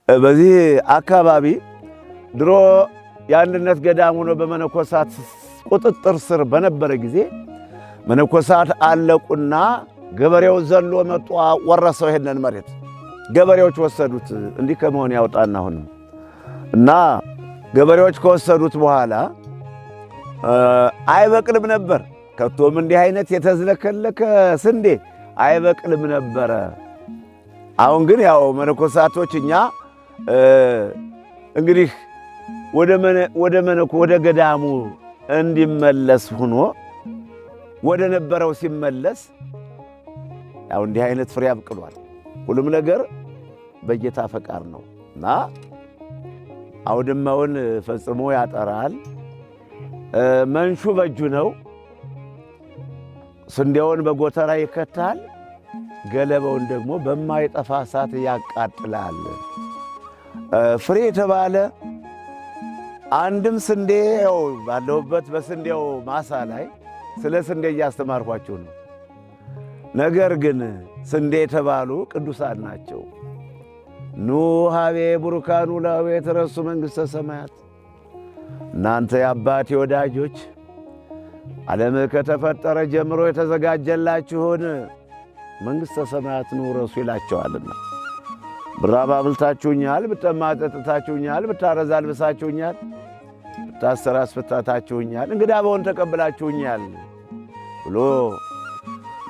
በዚህ አካባቢ ድሮ የአንድነት ገዳም ሆኖ በመነኮሳት ቁጥጥር ስር በነበረ ጊዜ መነኮሳት አለቁና ገበሬው ዘሎ መጣ ወረሰው ይሄንን መሬት ገበሬዎች ወሰዱት። እንዲህ ከመሆን ያውጣና አሁንም እና ገበሬዎች ከወሰዱት በኋላ አይበቅልም ነበር። ከቶም እንዲህ አይነት የተዝለከለከ ስንዴ አይበቅልም ነበረ። አሁን ግን ያው መነኮሳቶች እኛ እንግዲህ ወደ ገዳሙ እንዲመለስ ሆኖ ወደ ነበረው ሲመለስ ያው እንዲህ አይነት ፍሬ አብቅሏል። ሁሉም ነገር በጌታ ፈቃድ ነው እና አውድማውን ፈጽሞ ያጠራል። መንሹ በእጁ ነው። ስንዴውን በጎተራ ይከታል። ገለባውን ደግሞ በማይጠፋ እሳት ያቃጥላል። ፍሬ የተባለ አንድም ስንዴ ያው ባለሁበት በስንዴው ማሳ ላይ ስለ ስንዴ እያስተማርኳችሁ ነው። ነገር ግን ስንዴ የተባሉ ቅዱሳን ናቸው። ኑ ሀቤ ቡሩካኑ ላዌ የተረሱ መንግሥተ ሰማያት። እናንተ የአባቴ ወዳጆች ዓለም ከተፈጠረ ጀምሮ የተዘጋጀላችሁን መንግሥተ ሰማያትን ውረሱ ይላቸዋልና። ብራብ አብልታችሁኛል፣ ብጠማ አጠጥታችሁኛል፣ ብታረዝ አልብሳችሁኛል፣ ብታሰር አስፈታታችሁኛል፣ እንግዳ በሆን ተቀብላችሁኛል ብሎ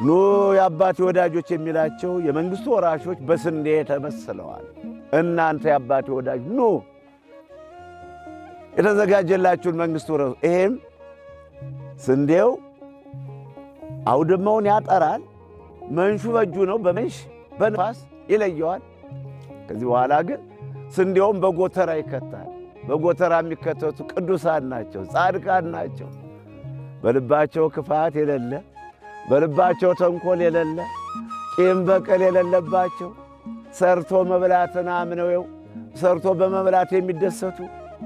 ኑ የአባቴ ወዳጆች የሚላቸው የመንግሥቱ ወራሾች በስንዴ ተመስለዋል። እናንተ የአባቴ ወዳጅ ኑ የተዘጋጀላችሁን መንግሥት ውረሱ። ይሄም ስንዴው አውድማውን ያጠራል። መንሹ በእጁ ነው። በመንሽ በነፋስ ይለየዋል። ከዚህ በኋላ ግን ስንዴውን በጎተራ ይከታል። በጎተራ የሚከተቱ ቅዱሳን ናቸው፣ ጻድቃን ናቸው። በልባቸው ክፋት የሌለ፣ በልባቸው ተንኮል የሌለ፣ ቂም በቀል የሌለባቸው፣ ሰርቶ መብላትን አምነው ሰርቶ በመብላት የሚደሰቱ፣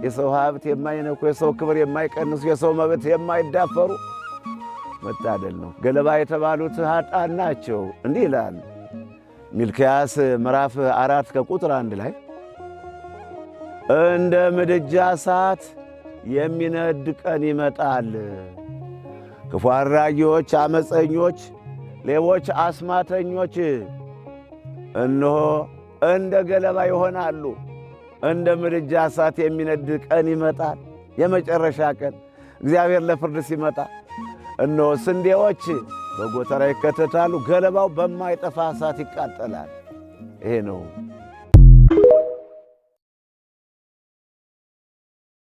የሰው ሀብት የማይነኩ፣ የሰው ክብር የማይቀንሱ፣ የሰው መብት የማይዳፈሩ መታደል ነው። ገለባ የተባሉት ኃጥአን ናቸው። እንዲህ ይላል ሚልክያስ ምዕራፍ 4 ከቁጥር 1 ላይ እንደ ምድጃ እሳት የሚነድ ቀን ይመጣል። ክፉ አድራጊዎች፣ አመፀኞች፣ ሌቦች፣ አስማተኞች እነሆ እንደ ገለባ ይሆናሉ። እንደ ምድጃ እሳት የሚነድ ቀን ይመጣል። የመጨረሻ ቀን እግዚአብሔር ለፍርድ ሲመጣ እነሆ ስንዴዎች በጎተራ ይከተታሉ፣ ገለባው በማይጠፋ እሳት ይቃጠላል። ይሄ ነው